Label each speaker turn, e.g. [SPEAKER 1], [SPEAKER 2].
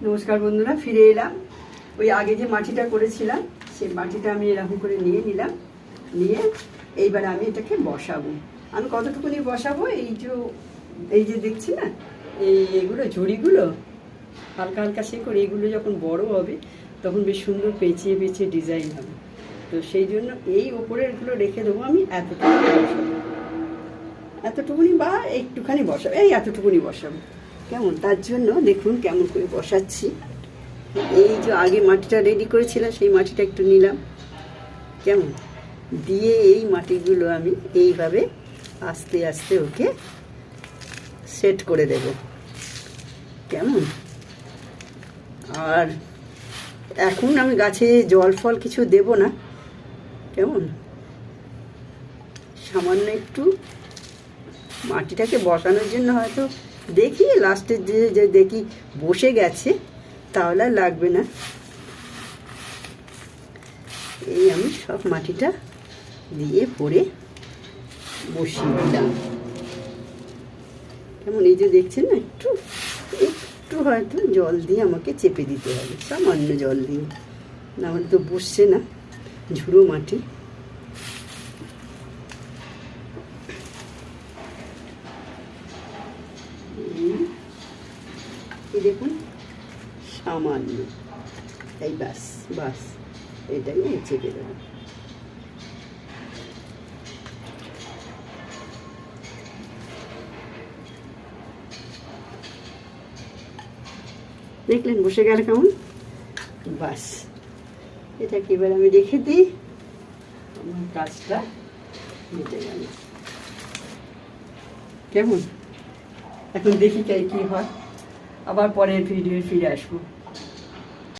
[SPEAKER 1] নমস্কার বন্ধুরা, ফিরে এলাম। ওই আগে যে মাটিটা করেছিলাম সেই মাটিটা আমি এরকম করে নিয়ে নিলাম। নিয়ে এইবার আমি এটাকে বসাবো। আমি কতটুকুনি বসাবো, এই যে দেখছি না, এগুলো ঝুড়িগুলো হালকা হালকা সে করে এগুলো যখন বড় হবে তখন বেশ সুন্দর পেঁচিয়ে পেঁচিয়ে ডিজাইন হবে। তো সেই জন্য এই ওপরেরগুলো রেখে দেবো আমি এতটুকুনি বসাবো, এতটুকুনি বা একটুখানি বসাবো, এই এতটুকুনি বসাবো। কেমন, তার জন্য দেখুন কেমন করে বসাচ্ছি। এই যে আগে মাটিটা রেডি করেছিলাম সেই মাটিটা একটু নিলাম, কেমন দিয়ে এই মাটিগুলো আমি এইভাবে আস্তে আস্তে ওকে সেট করে দেব, কেমন। আর এখন আমি গাছে জল ফল কিছু দেব না, কেমন, সামান্য একটু মাটিটাকে বসানোর জন্য হয়তো দেখি লাস্টে যে দেখি বসে গেছে তাহলে আর লাগবে না। এই আমি সব মাটিটা দিয়ে পরে বসিয়ে দিলাম, কেমন। এই যে দেখছেন না, একটু একটু হয়তো জল দিয়ে আমাকে চেপে দিতে হবে, সামান্য জল দিয়ে, না হলে তো বসছে না, ঝুড়ো মাটি। এই দেখুন সামান্য, এই বাস বাস এটাই আমি চেপে দেবো। দেখলেন বসে গেল কেমন, বাস এটাকে এবার আমি রেখে দিই, আমার কাজটা মিটে গেল। কেমন, এখন দেখি কি হয়, আবার পরের ভিডিও ফিরে আসবো।